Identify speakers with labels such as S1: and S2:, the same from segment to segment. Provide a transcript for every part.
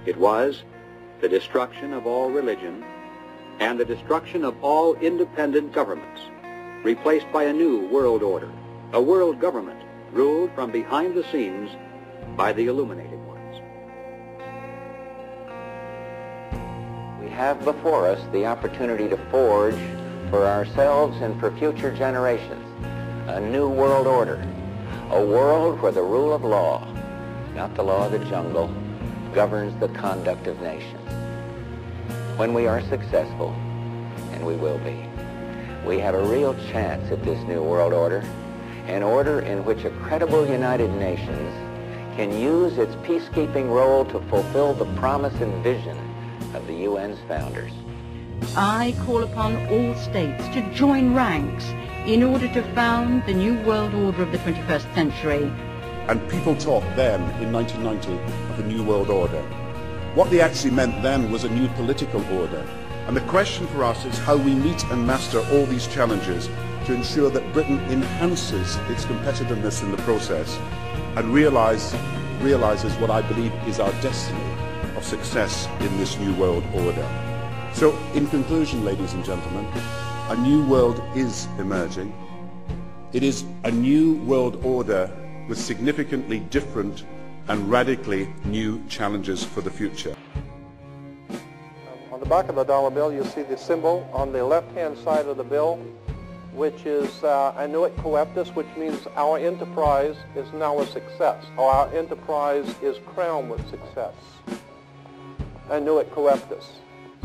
S1: It was the destruction of all religion and the destruction of all independent governments, replaced by a new world order, a world government ruled from behind the scenes by the illuminated ones.
S2: We have before us the opportunity to forge for ourselves and for future generations a new world order, a world where the rule of law, not the law of the jungle, governs the conduct of nations. When we are successful, and we will be, we have a real chance at this new world order, an order in which a credible United Nations can use its peacekeeping role to fulfill the promise and vision of the UN's founders.
S3: I call upon all states to join ranks in order to found the new world order of the 21st century.
S4: And people talked then, in 1990, of a new world order. What they actually meant then was a new political order. And the question for us is how we meet and master all these challenges to ensure that Britain enhances its competitiveness in the process and realizes what I believe is our destiny of success in this new world order. So, in conclusion, ladies and gentlemen, a new world is emerging. It is a new world order with significantly different and radically new challenges for the future.
S5: On the back of the dollar bill, you see the symbol on the left-hand side of the bill, which is annuit coeptus, which means our enterprise is now a success, or our enterprise is crowned with success. Annuit coeptus.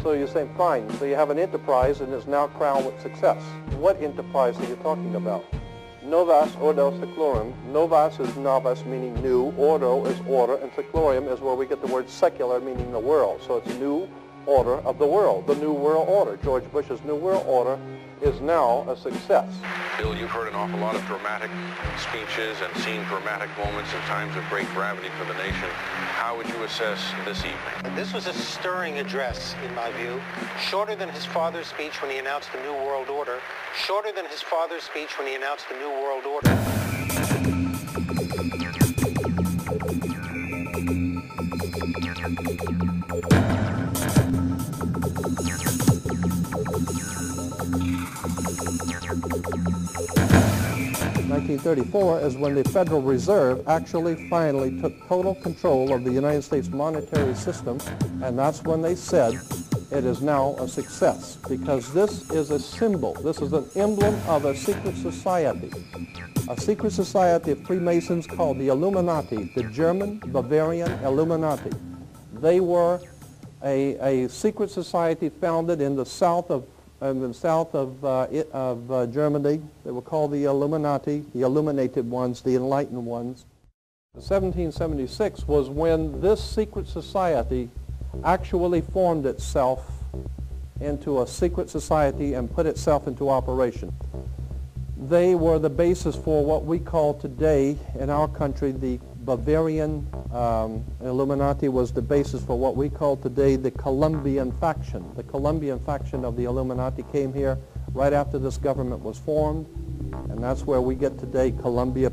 S5: So you're saying, fine, so you have an enterprise and is now crowned with success. What enterprise are you talking about? Novus ordo seclorum. Novus is novus, meaning new. Ordo is order, and seclorum is where we get the word secular, meaning the world. So it's new order of the world, the new world order. George Bush's new world order is now a success.
S6: Bill, you've heard an awful lot of dramatic speeches and seen dramatic moments and times of great gravity for the nation. How would you assess this evening?
S7: This was a stirring address, in my view, shorter than his father's speech when he announced the New World Order, shorter than his father's speech when he announced the New World Order.
S5: 1934 is when the Federal Reserve actually finally took total control of the United States monetary system, and that's when they said it is now a success, because this is a symbol, this is an emblem of a secret society of Freemasons called the Illuminati, the German Bavarian Illuminati. They were a secret society founded in the south of Germany. They were called the Illuminati, the illuminated ones, the enlightened ones. 1776 was when this secret society actually formed itself into a secret society and put itself into operation. They were the basis for what we call today in our country the Bavarian Illuminati was the basis for what we call today the Colombian faction. The Colombian faction of the Illuminati came here right after this government was formed, and that's where we get today Columbia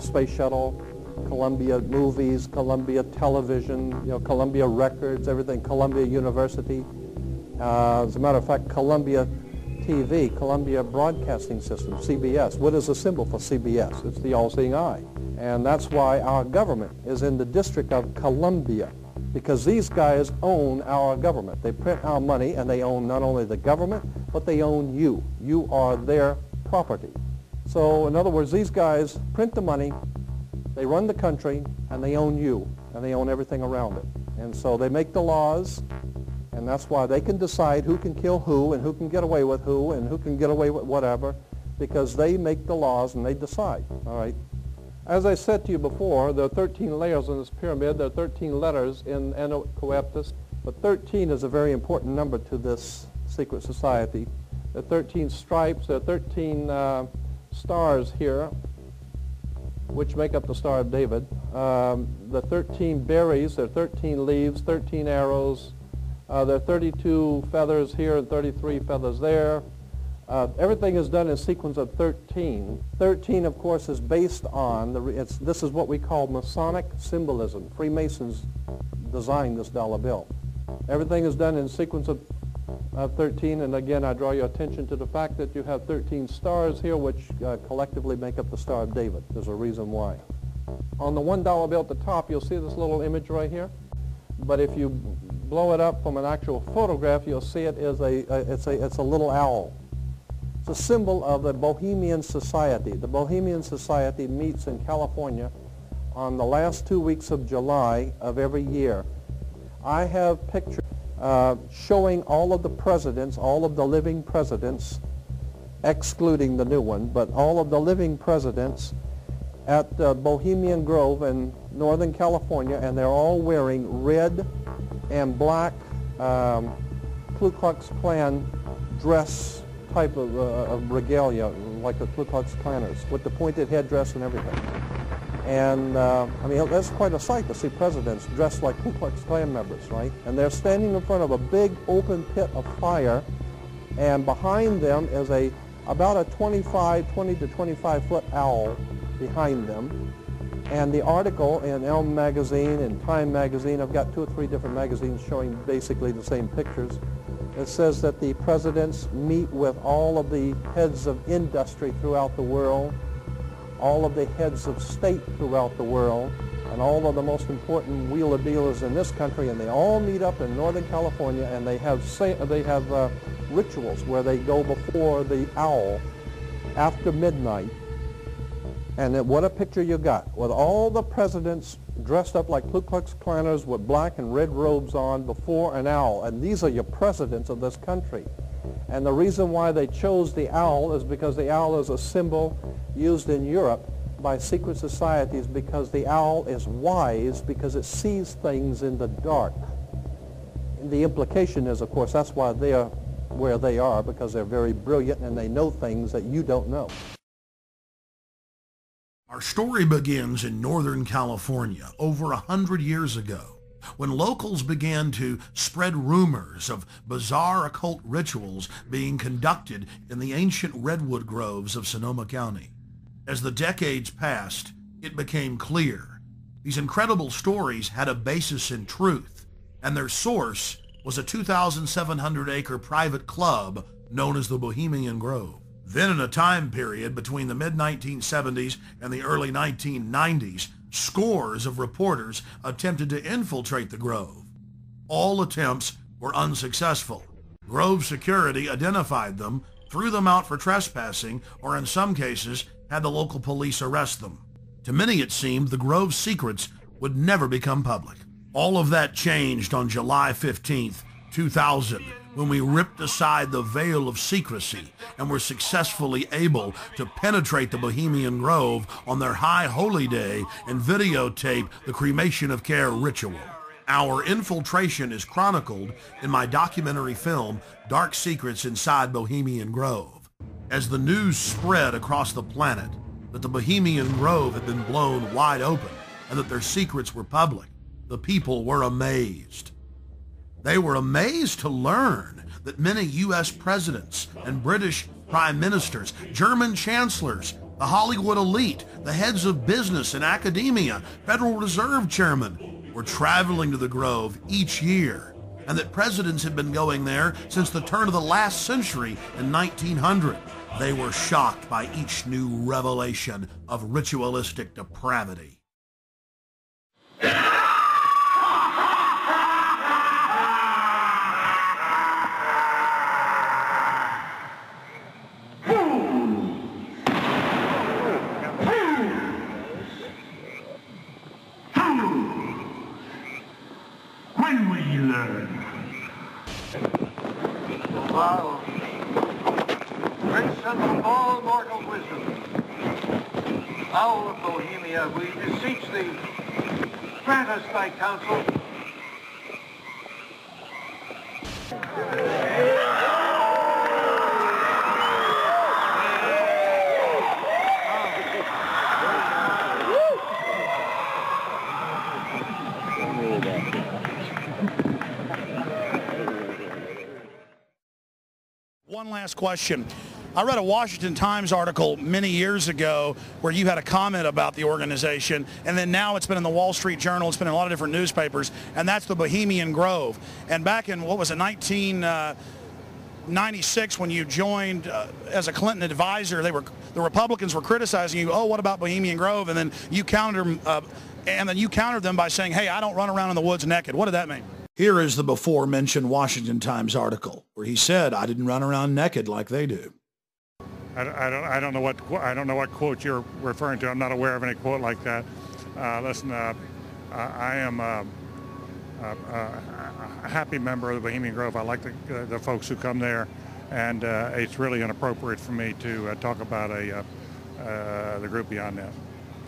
S5: Space Shuttle, Columbia Movies, Columbia Television, Columbia Records, everything, Columbia University. As a matter of fact, Columbia TV, Columbia Broadcasting System, CBS. What is the symbol for CBS? It's the all-seeing eye. And that's why our government is in the District of Columbia, because these guys own our government. They print our money, and they own not only the government, but they own you. You are their property. So, in other words, these guys print the money, they run the country, and they own you, and they own everything around it. And so they make the laws, and that's why they can decide who can kill who and who can get away with who and who can get away with whatever, because they make the laws and they decide, all right? As I said to you before, there are 13 layers in this pyramid. There are 13 letters in annuit coeptus, but 13 is a very important number to this secret society. There are 13 stripes. There are 13 stars here, which make up the Star of David. The 13 berries, there are 13 leaves, 13 arrows. There are 32 feathers here and 33 feathers there. Everything is done in sequence of 13. 13, of course, is based on, this is what we call Masonic symbolism. Freemasons designed this dollar bill. Everything is done in sequence of 13, and again, I draw your attention to the fact that you have 13 stars here, which collectively make up the Star of David. There's a reason why. On the $1 bill at the top, you'll see this little image right here. But if you blow it up from an actual photograph, you'll see it is it's a little owl. It's a symbol of the Bohemian Society. The Bohemian Society meets in California on the last 2 weeks of July of every year. I have pictures showing all of the presidents, all of the living presidents, excluding the new one, but all of the living presidents at Bohemian Grove in Northern California, and they're all wearing red and black Ku Klux Klan dress type of regalia, like the Ku Klux Klanners, with the pointed headdress and everything. And I mean, that's quite a sight to see presidents dressed like Ku Klux Klan members, right? And they're standing in front of a big open pit of fire, and behind them is about a 20 to 25 foot owl behind them. And the article in Elm magazine and Time magazine, I've got 2 or 3 different magazines showing basically the same pictures. It says that the presidents meet with all of the heads of industry throughout the world, all of the heads of state throughout the world, and all of the most important wheeler dealers in this country, and they all meet up in Northern California, and they have rituals where they go before the owl after midnight. And what a picture you got, with all the presidents dressed up like Ku Klux Klanners with black and red robes on before an owl. And these are your presidents of this country. And the reason why they chose the owl is because the owl is a symbol used in Europe by secret societies, because the owl is wise, because it sees things in the dark. And the implication is, of course, that's why they are where they are, because they're very brilliant and they know things that you don't know.
S8: Our story begins in Northern California over 100 years ago, when locals began to spread rumors of bizarre occult rituals being conducted in the ancient redwood groves of Sonoma County. As the decades passed, it became clear these incredible stories had a basis in truth, and their source was a 2,700-acre private club known as the Bohemian Grove. Then in a time period between the mid-1970s and the early 1990s, scores of reporters attempted to infiltrate the Grove. All attempts were unsuccessful. Grove security identified them, threw them out for trespassing, or in some cases had the local police arrest them. To many it seemed the Grove's secrets would never become public. All of that changed on July 15th, 2000, when we ripped aside the veil of secrecy and were successfully able to penetrate the Bohemian Grove on their high holy day and videotape the cremation of care ritual. Our infiltration is chronicled in my documentary film, Dark Secrets Inside Bohemian Grove. As the news spread across the planet that the Bohemian Grove had been blown wide open and that their secrets were public, the people were amazed. They were amazed to learn that many U.S. presidents and British prime ministers, German chancellors, the Hollywood elite, the heads of business and academia, Federal Reserve chairmen were traveling to the Grove each year, and that presidents had been going there since the turn of the last century in 1900. They were shocked by each new revelation of ritualistic depravity.
S9: Wow. Great son of all mortal wisdom, Owl of Bohemia, we beseech thee, grant us thy counsel.
S8: One last question.
S10: I read a Washington Times article many years ago where you had a comment about the organization, and then now it's been in the Wall Street Journal, it's been in a lot of different newspapers, and that's the Bohemian Grove. And back in, what was it, 1996, when you joined as a Clinton advisor, the Republicans were criticizing you, oh, what about Bohemian Grove? And then you countered them by saying, hey, I don't run around in the woods naked. What did that mean?
S8: Here is the before-mentioned Washington Times article where he said, I didn't run around naked like they do.
S11: I don't know what quote you're referring to. I'm not aware of any quote like that. Listen, I am a happy member of the Bohemian Grove. I like the folks who come there, and it's really inappropriate for me to talk about the group beyond that.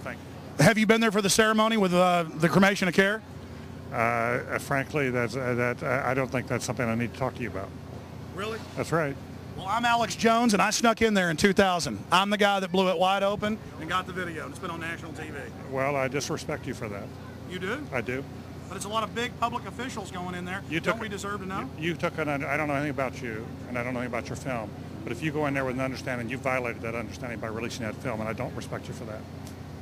S11: Thank you.
S10: Have you been there for the ceremony with the cremation of care?
S11: Frankly, I don't think that's something I need to talk to you about.
S10: Really?
S11: That's right.
S10: Well, I'm Alex Jones, and I snuck in there in 2000. I'm the guy that blew it wide open and got the video. It's been on national TV.
S11: Well, I disrespect you for that.
S10: You do?
S11: I do.
S10: But it's a lot of big public officials going in there. Don't we deserve to know?
S11: I don't know anything about you, and I don't know anything about your film. But if you go in there with an understanding, you violated that understanding by releasing that film, and I don't respect you for that.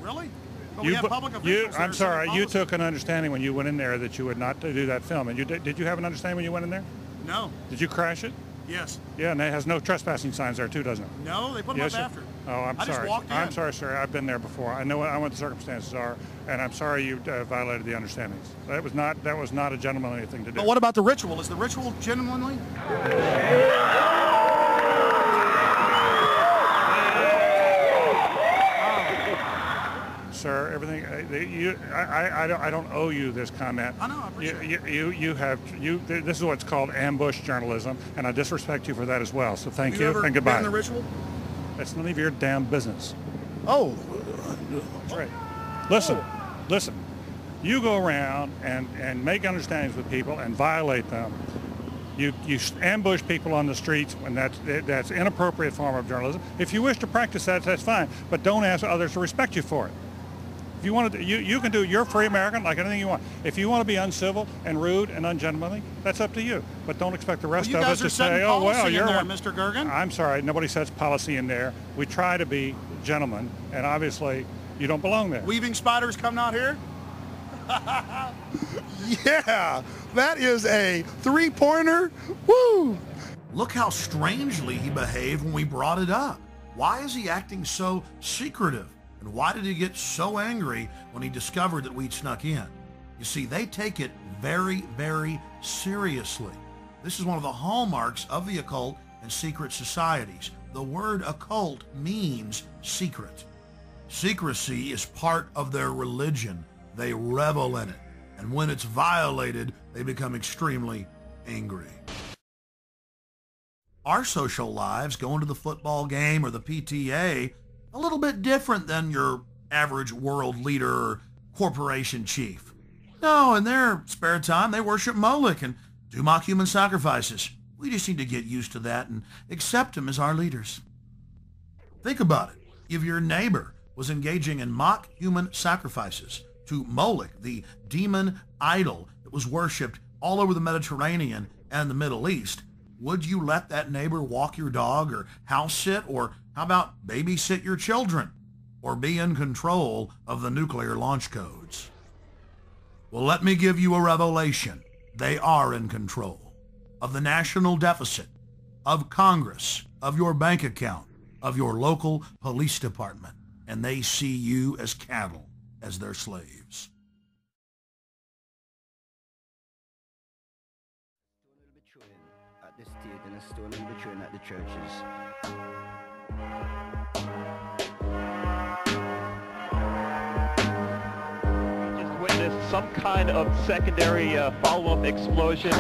S10: Really? But we have public officials.
S11: I'm sorry. You took an understanding when you went in there that you would not do that film. And did you have an understanding when you went in there?
S10: No.
S11: Did you crash it?
S10: Yes.
S11: Yeah, and it has no trespassing signs there too, doesn't it?
S10: No, they put them up after.
S11: Oh, I'm sorry.
S10: I just walked in.
S11: I'm sorry, sir. I've been there before. I know what the circumstances are, and I'm sorry you violated the understandings. That was not a gentlemanly thing to do.
S10: But what about the ritual? Is the ritual gentlemanly?
S11: Sir, everything. I don't owe you this comment.
S10: I know. I appreciate it.
S11: This is what's called ambush journalism, and I disrespect you for that as well. So thank you and goodbye.
S10: Been in the ritual?
S11: It's none of your damn business.
S10: Oh.
S11: That's right. Listen. You go around and make understandings with people and violate them. You ambush people on the streets, and that's inappropriate form of journalism. If you wish to practice that, that's fine, but don't ask others to respect you for it. If you want to, you can do. You're a free American, like anything you want. If you want to be uncivil and rude and ungentlemanly, that's up to you. But don't expect the rest of us to say, "Oh well, you're
S10: there, Mr. Gergen."
S11: I'm sorry, nobody sets policy in there. We try to be gentlemen, and obviously, you don't belong there.
S10: Weaving spiders come out here. Yeah, that is a three-pointer. Woo! Look how strangely he behaved when we brought it up. Why is he acting so secretive? And why did he get so angry when he discovered that we'd snuck in? You see, they take it very, very seriously. This is one of the hallmarks of the occult and secret societies. The word occult means secret. Secrecy is part of their religion. They revel in it. And when it's violated, they become extremely angry. Our social lives, going to the football game or the PTA, a little bit different than your average world leader or corporation chief. No, in their spare time, they worship Moloch and do mock human sacrifices. We just need to get used to that and accept them as our leaders. Think about it. If your neighbor was engaging in mock human sacrifices to Moloch, the demon idol that was worshipped all over the Mediterranean and the Middle East, would you let that neighbor walk your dog or house sit, or how about babysit your children, or be in control of the nuclear launch codes? Well, let me give you a revelation. They are in control of the national deficit, of Congress, of your bank account, of your local police department, and they see you as cattle, as their slaves.
S12: At the state and a stone and betraying at the churches.
S13: Just witnessed some kind of secondary follow-up explosion.